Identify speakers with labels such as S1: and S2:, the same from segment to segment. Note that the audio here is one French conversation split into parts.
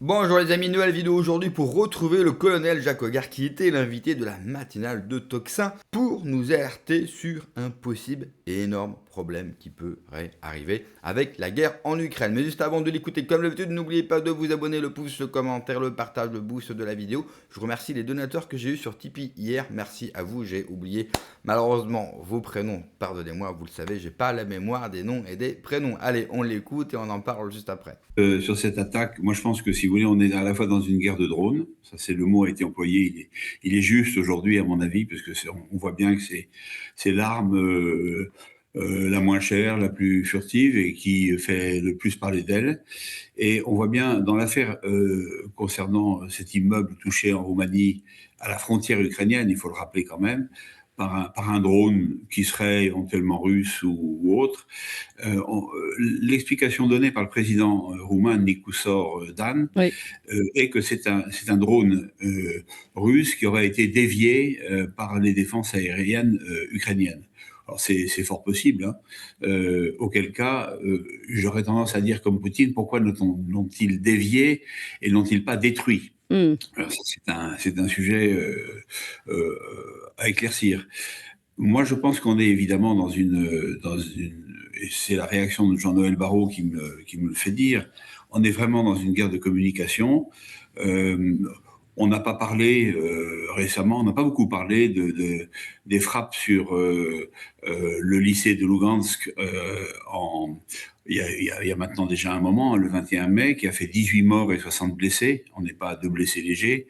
S1: Bonjour les amis, nouvelle vidéo aujourd'hui pour retrouver le colonel Jacques Hogar qui était l'invité de la matinale de Toxin pour nous alerter sur un possible et énorme problème qui pourrait arriver avec la guerre en Ukraine. Mais juste avant de l'écouter, comme d'habitude, n'oubliez pas de vous abonner, le pouce, le commentaire, le partage, le boost de la vidéo. Je remercie les donateurs que j'ai eu sur Tipeee hier, merci à vous, j'ai oublié malheureusement vos prénoms, pardonnez-moi, vous le savez, j'ai pas la mémoire des noms et des prénoms. Allez, on l'écoute et on en parle juste après.
S2: Sur cette attaque, moi je pense que si vous voulez, on est à la fois dans une guerre de drones, ça c'est le mot a été employé, il est juste aujourd'hui à mon avis, parce que on voit bien que c'est l'arme la moins chère, la plus furtive et qui fait le plus parler d'elle. Et on voit bien dans l'affaire concernant cet immeuble touché en Roumanie à la frontière ukrainienne, il faut le rappeler quand même, par un drone qui serait éventuellement russe ou autre. L'explication donnée par le président roumain Nicusor Dan
S3: Oui,
S2: est que c'est un drone russe qui aurait été dévié par les défenses aériennes ukrainiennes. Alors c'est fort possible, hein. Auquel cas, j'aurais tendance à dire comme Poutine, pourquoi l'ont-ils dévié et l'ont-ils pas détruit?
S3: mmh,
S2: Alors, c'est un sujet euh, à éclaircir. Moi, je pense qu'on est évidemment et c'est la réaction de Jean-Noël Barrot qui me le fait dire, on est vraiment dans une guerre de communication. Euh, on n'a pas parlé récemment, on n'a pas beaucoup parlé des frappes sur le lycée de Lugansk il y a maintenant déjà un moment, le 21 mai, qui a fait 18 morts et 60 blessés. On n'est pas à 2 blessés légers.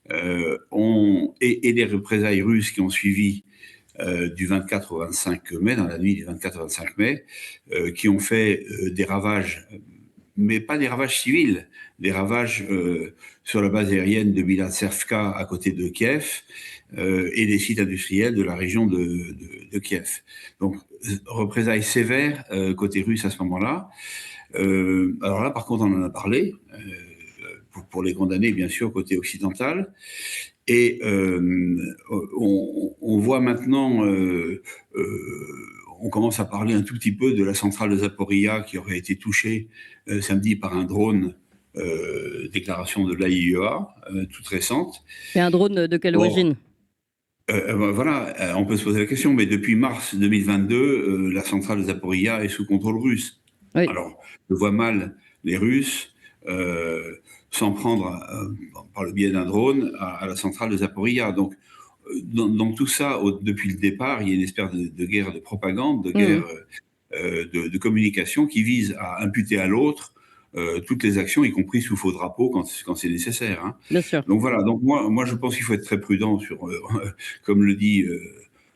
S2: Et les représailles russes qui ont suivi du 24 au 25 mai, dans la nuit du 24 au 25 mai, qui ont fait des ravages, mais pas des ravages civils, des ravages sur la base aérienne de Bilatservka à côté de Kiev et des sites industriels de la région de Kiev. Donc, représailles sévères côté russe à ce moment-là. Alors là, par contre, on en a parlé, pour les condamner, bien sûr, côté occidental. Et on voit maintenant, on commence à parler un tout petit peu de la centrale de Zaporizhia qui aurait été touchée samedi par un drone, déclaration de l'AIEA, toute récente.
S3: c'est un drone de quelle
S2: Or,
S3: origine?
S2: voilà, on peut se poser la question, mais depuis mars 2022, la centrale de Zaporizhia est sous contrôle russe.
S3: Oui,
S2: Alors, je vois mal les Russes s'en prendre par le biais d'un drone à la centrale de Zaporizhia. Donc, dans tout ça, depuis le départ, il y a une espèce de guerre de propagande, de
S3: mmh,
S2: guerre de communication qui vise à imputer à l'autre toutes les actions, y compris sous faux drapeau quand c'est nécessaire, hein.
S3: bien sûr.
S2: Donc voilà, donc moi je pense qu'il faut être très prudent sur, comme le dit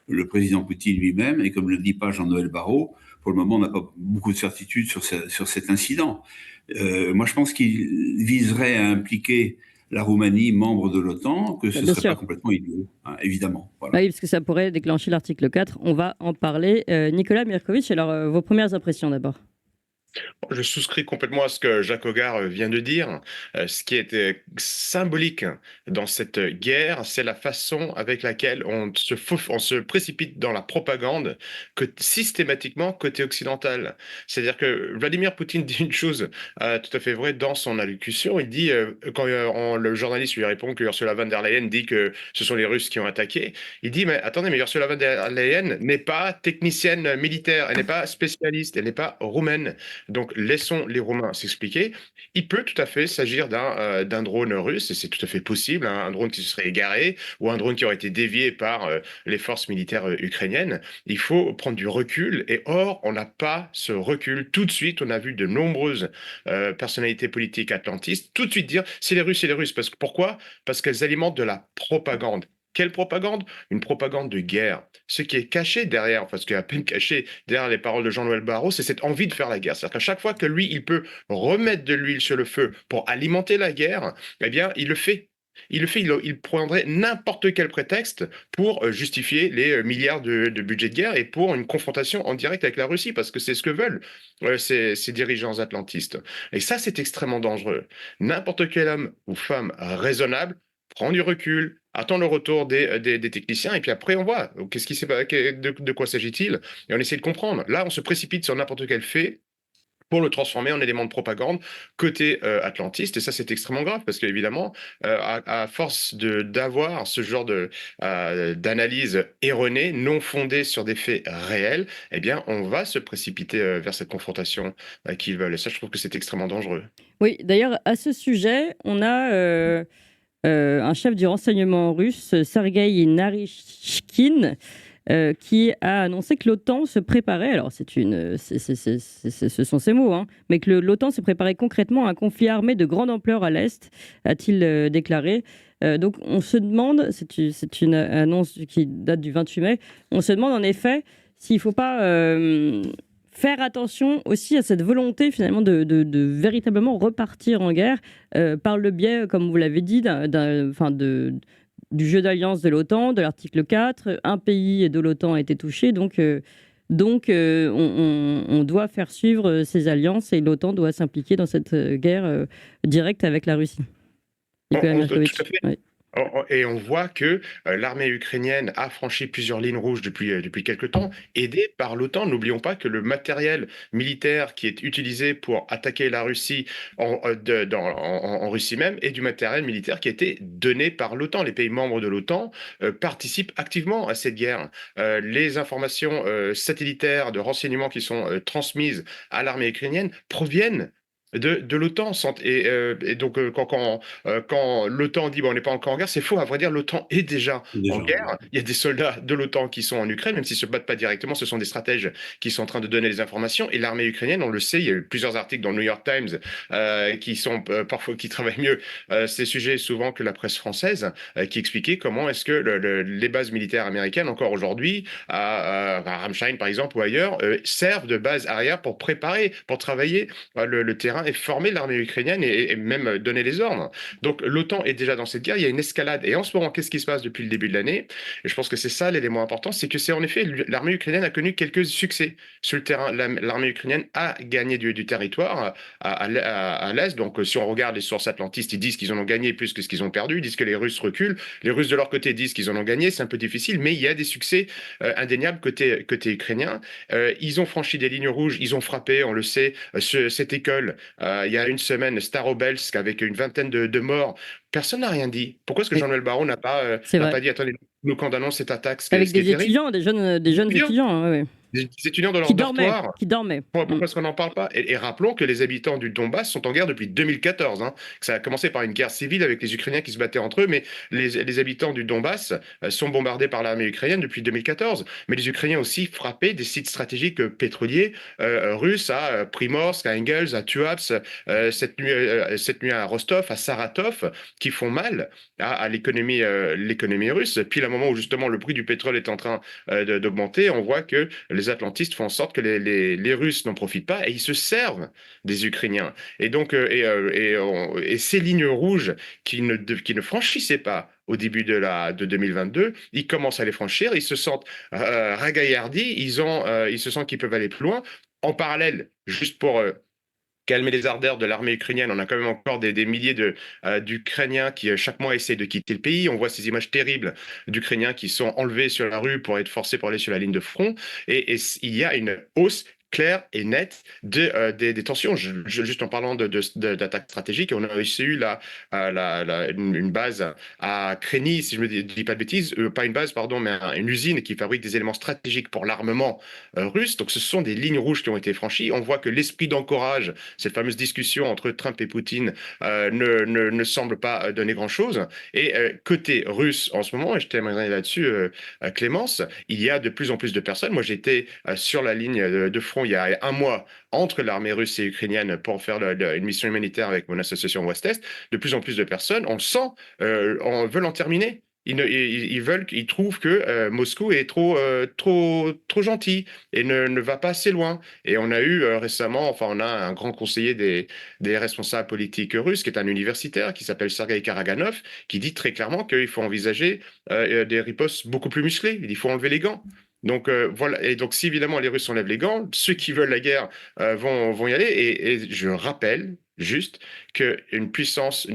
S2: le président Poutine lui-même et comme le dit pas Jean-Noël Barrot. Pour le moment, on n'a pas beaucoup de certitude sur cet incident. Moi, je pense qu'il viserait à impliquer la Roumanie, membre de l'OTAN, que
S3: Bah,
S2: ce
S3: bien
S2: serait pas
S3: sûr.
S2: complètement idiot, hein, évidemment.
S3: Bah
S2: Voilà.
S3: oui, parce que ça pourrait déclencher l'article 4. On va en parler. Nicolas Mirkovic, alors vos premières impressions d'abord?
S4: Je souscris complètement à ce que Jacques Hogar vient de dire. Ce qui est symbolique dans cette guerre, c'est la façon avec laquelle on se précipite dans la propagande systématiquement côté occidental. C'est-à-dire que Vladimir Poutine dit une chose tout à fait vraie dans son allocution. Il dit, quand le journaliste lui répond que Ursula von der Leyen dit que ce sont les Russes qui ont attaqué, il dit, mais attendez, mais Ursula von der Leyen n'est pas technicienne militaire, elle n'est pas spécialiste, elle n'est pas roumaine. Donc, laissons les Romains s'expliquer. Il peut tout à fait s'agir d'un drone russe, et c'est tout à fait possible, hein, un drone qui se serait égaré ou un drone qui aurait été dévié par les forces militaires ukrainiennes. Il faut prendre du recul, et or, on n'a pas ce recul. Tout de suite, on a vu de nombreuses personnalités politiques atlantistes tout de suite dire c'est les Russes, c'est les Russes. Pourquoi? Parce qu'elles alimentent de la propagande. Quelle propagande? Une propagande de guerre. Ce qui est caché derrière, parce qu'il est à peine caché derrière les paroles de Jean-Noël Barrot, c'est cette envie de faire la guerre. C'est-à-dire qu'à chaque fois que lui, il peut remettre de l'huile sur le feu pour alimenter la guerre, eh bien, il le fait. Il le fait, il prendrait n'importe quel prétexte pour justifier les milliards de budget de guerre et pour une confrontation en direct avec la Russie, parce que c'est ce que veulent ces dirigeants atlantistes. Et ça, c'est extrêmement dangereux. N'importe quel homme ou femme raisonnable prend du recul, attend le retour des techniciens, et puis après, on voit qu'est-ce qui s'est, de quoi s'agit-il, et on essaie de comprendre. Là, on se précipite sur n'importe quel fait pour le transformer en élément de propagande côté atlantiste. Et ça, c'est extrêmement grave parce qu'évidemment, à force d'avoir ce genre d'analyse erronée, non fondée sur des faits réels, eh bien, on va se précipiter vers cette confrontation qu'ils veulent. Et ça, je trouve que c'est extrêmement dangereux.
S3: Oui, d'ailleurs, à ce sujet, on a un chef du renseignement russe, Sergueï Narishkin, qui a annoncé que l'OTAN se préparait, alors ce sont ses mots, hein, mais que l'OTAN se préparait concrètement à un conflit armé de grande ampleur à l'Est, a-t-il déclaré. Donc on se demande, c'est une annonce qui date du 28 mai, on se demande en effet s'il ne faut pas faire attention aussi à cette volonté finalement de véritablement repartir en guerre par le biais, comme vous l'avez dit, du jeu d'alliance de l'OTAN, de l'article 4. Un pays de l'OTAN a été touché, donc on doit faire suivre ces alliances et l'OTAN doit s'impliquer dans cette guerre directe avec la Russie. Nicolas Mirkovic.
S4: Tout à fait. Oui. Et on voit que l'armée ukrainienne a franchi plusieurs lignes rouges depuis quelque temps, aidée par l'OTAN. N'oublions pas que le matériel militaire qui est utilisé pour attaquer la Russie en Russie même est du matériel militaire qui a été donné par l'OTAN. Les pays membres de l'OTAN participent activement à cette guerre. Les informations satellitaires de renseignement qui sont transmises à l'armée ukrainienne proviennent de l'OTAN. Et donc, quand l'OTAN dit on n'est pas encore en guerre, c'est faux. À vrai dire, l'OTAN est déjà en guerre. Il y a des soldats de l'OTAN qui sont en Ukraine, même s'ils ne se battent pas directement, ce sont des stratèges qui sont en train de donner les informations. Et l'armée ukrainienne, on le sait, il y a eu plusieurs articles dans le New York Times qui sont parfois qui travaillent mieux ces sujets souvent que la presse française, qui expliquaient comment est-ce que les bases militaires américaines, encore aujourd'hui, à Ramstein par exemple ou ailleurs, servent de base arrière pour préparer, pour travailler le terrain et former l'armée ukrainienne et même donner les ordres. Donc l'OTAN est déjà dans cette guerre, il y a une escalade. Et en ce moment, qu'est-ce qui se passe depuis le début de l'année? Et je pense que c'est ça l'élément important, c'est que c'est en effet, l'armée ukrainienne a connu quelques succès sur le terrain. L'armée ukrainienne a gagné du territoire à l'Est. Donc si on regarde les sources atlantistes, ils disent qu'ils en ont gagné plus que ce qu'ils ont perdu, ils disent que les Russes reculent. Les Russes de leur côté disent qu'ils en ont gagné, c'est un peu difficile, mais il y a des succès indéniables côté ukrainien. Ils ont franchi des lignes rouges, ils ont frappé, on le sait, cette école il y a une semaine, Starobelsk, avec une vingtaine de morts. Personne n'a rien dit. Pourquoi est-ce que Jean-Noël Barrot n'a pas dit, attendez, nous condamnons cette attaque,
S3: avec des étudiants, des jeunes étudiants, oui.
S4: Des étudiants dans leur dortoir.
S3: Qui dormaient.
S4: Pourquoi est-ce qu'on n'en parle pas? Et rappelons que les habitants du Donbass sont en guerre depuis 2014. Hein. Ça a commencé par une guerre civile avec les Ukrainiens qui se battaient entre eux, mais les habitants du Donbass sont bombardés par l'armée ukrainienne depuis 2014. Mais les Ukrainiens aussi frappaient des sites stratégiques pétroliers russes à Primorsk, à Engels, à Tuapse, cette nuit à Rostov, à Saratov, qui font mal à l'économie russe. Puis, à un moment où justement le prix du pétrole est en train d'augmenter, on voit que les atlantistes font en sorte que les Russes n'en profitent pas et ils se servent des Ukrainiens. Et donc, et ces lignes rouges qui ne franchissaient pas au début de 2022, ils commencent à les franchir, ils se sentent ragaillardis, ils se sentent qu'ils peuvent aller plus loin. En parallèle, juste pour calmer les ardeurs de l'armée ukrainienne, on a quand même encore des milliers d'Ukrainiens qui chaque mois essaient de quitter le pays. On voit ces images terribles d'Ukrainiens qui sont enlevés sur la rue pour être forcés pour aller sur la ligne de front. Et il y a une hausse claire et nette des tensions. Juste en parlant d'attaques stratégiques, on a aussi eu une base à Kreni, si je ne dis pas de bêtises, pas une base, pardon, mais une usine qui fabrique des éléments stratégiques pour l'armement russe. Donc ce sont des lignes rouges qui ont été franchies. On voit que l'esprit d'encourage, cette fameuse discussion entre Trump et Poutine, ne semble pas donner grand-chose. Et côté russe, en ce moment, et je terminerai là-dessus, Clémence, il y a de plus en plus de personnes. Moi, j'étais sur la ligne de front il y a un mois entre l'armée russe et ukrainienne pour faire une mission humanitaire avec mon association Ouest-Est. De plus en plus de personnes, on le sent, veulent en terminer. Ils trouvent que Moscou est trop gentil et ne va pas assez loin. Et on a eu récemment, on a un grand conseiller des responsables politiques russes, qui est un universitaire, qui s'appelle Sergueï Karaganov, qui dit très clairement qu'il faut envisager des ripostes beaucoup plus musclées. Il faut enlever les gants. Donc voilà, et donc si évidemment les Russes enlèvent les gants, ceux qui veulent la guerre vont y aller. Et je rappelle juste que les puissances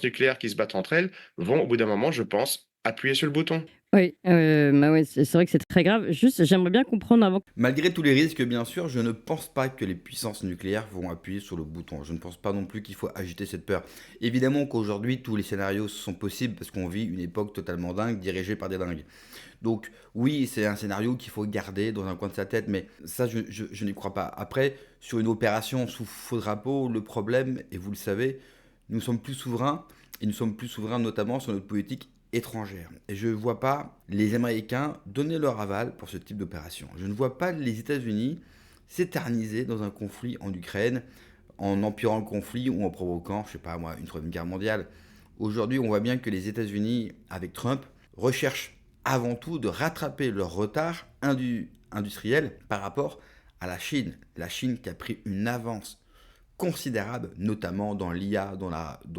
S4: nucléaires qui se battent entre elles vont au bout d'un moment, je pense, appuyer sur le bouton.
S3: Oui, bah ouais, c'est vrai que c'est très grave. Juste, j'aimerais bien comprendre avant.
S1: Malgré tous les risques, bien sûr, je ne pense pas que les puissances nucléaires vont appuyer sur le bouton. Je ne pense pas non plus qu'il faut agiter cette peur. Évidemment qu'aujourd'hui, tous les scénarios sont possibles parce qu'on vit une époque totalement dingue, dirigée par des dingues. Donc oui, c'est un scénario qu'il faut garder dans un coin de sa tête, mais ça, je n'y crois pas. Après, sur une opération sous faux drapeau, le problème, et vous le savez, nous sommes plus souverains, et nous sommes plus souverains notamment sur notre politique étrangère. Et je ne vois pas les Américains donner leur aval pour ce type d'opération. Je ne vois pas les États-Unis s'éterniser dans un conflit en Ukraine en empirant le conflit ou en provoquant, je sais pas moi, une troisième guerre mondiale. Aujourd'hui, on voit bien que les États-Unis, avec Trump, recherchent avant tout de rattraper leur retard industriel par rapport à la Chine. La Chine qui a pris une avance considérable, notamment dans l'IA, dans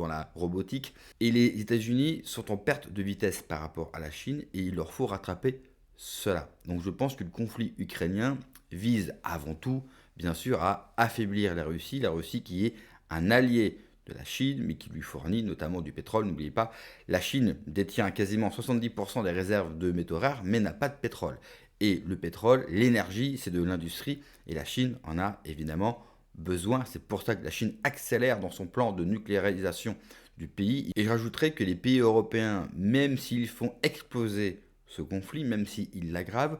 S1: la robotique. Et les États-Unis sont en perte de vitesse par rapport à la Chine et il leur faut rattraper cela. Donc je pense que le conflit ukrainien vise avant tout, bien sûr, à affaiblir la Russie qui est un allié de la Chine, mais qui lui fournit notamment du pétrole. N'oubliez pas, la Chine détient quasiment 70% des réserves de métaux rares, mais n'a pas de pétrole. Et le pétrole, l'énergie, c'est de l'industrie, et la Chine en a évidemment besoin. C'est pour ça que la Chine accélère dans son plan de nucléarisation du pays. Et je rajouterais que les pays européens, même s'ils font exploser ce conflit, même s'ils l'aggravent,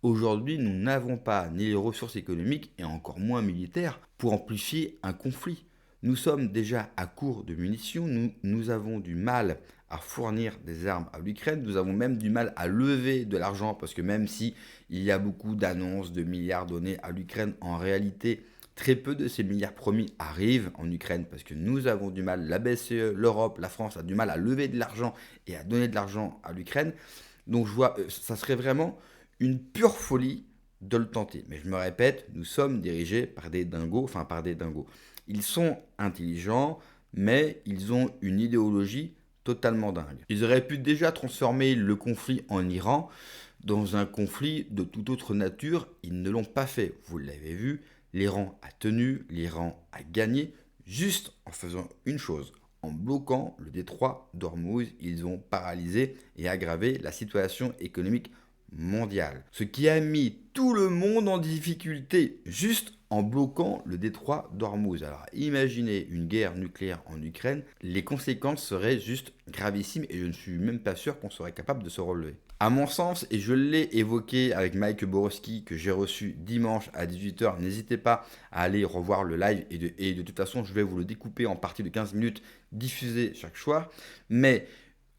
S1: aujourd'hui nous n'avons pas ni les ressources économiques et encore moins militaires pour amplifier un conflit. Nous sommes déjà à court de munitions, nous avons du mal à fournir des armes à l'Ukraine, nous avons même du mal à lever de l'argent parce que même si il y a beaucoup d'annonces de milliards donnés à l'Ukraine, en réalité très peu de ces milliards promis arrivent en Ukraine parce que nous avons du mal, la BCE, l'Europe, la France a du mal à lever de l'argent et à donner de l'argent à l'Ukraine. Donc je vois, ça serait vraiment une pure folie de le tenter. Mais je me répète, nous sommes dirigés par des dingos, enfin par des dingos. Ils sont intelligents, mais ils ont une idéologie totalement dingue. Ils auraient pu déjà transformer le conflit en Iran dans un conflit de toute autre nature. Ils ne l'ont pas fait. Vous l'avez vu, l'Iran a tenu, l'Iran a gagné, juste en faisant une chose. En bloquant le détroit d'Ormuz, ils ont paralysé et aggravé la situation économique mondiale. Ce qui a mis tout le monde en difficulté, juste en bloquant le détroit d'Ormuz. Alors imaginez une guerre nucléaire en Ukraine, les conséquences seraient juste gravissimes et je ne suis même pas sûr qu'on serait capable de se relever. À mon sens, et je l'ai évoqué avec Mike Borowski que j'ai reçu dimanche à 18h, n'hésitez pas à aller revoir le live et de toute façon je vais vous le découper en partie de 15 minutes diffusé chaque soir, mais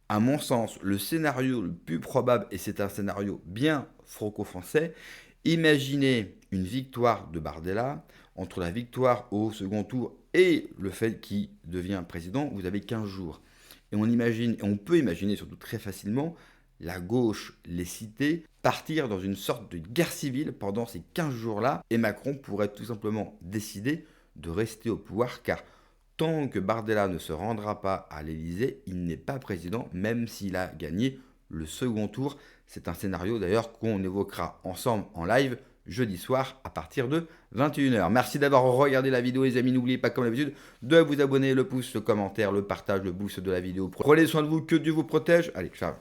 S1: à mon sens, le scénario le plus probable, et c'est un scénario bien franco-français, imaginez une victoire de Bardella, entre la victoire au second tour et le fait qu'il devient président, vous avez 15 jours. Et on imagine, et on peut imaginer surtout très facilement, la gauche, les cités, partir dans une sorte de guerre civile pendant ces 15 jours-là, et Macron pourrait tout simplement décider de rester au pouvoir, car tant que Bardella ne se rendra pas à l'Élysée, il n'est pas président, même s'il a gagné le second tour. C'est un scénario d'ailleurs qu'on évoquera ensemble en live jeudi soir à partir de 21h. Merci d'avoir regardé la vidéo les amis, n'oubliez pas comme d'habitude de vous abonner, le pouce, le commentaire, le partage, le boost de la vidéo. Prenez soin de vous, que Dieu vous protège. Allez, ciao.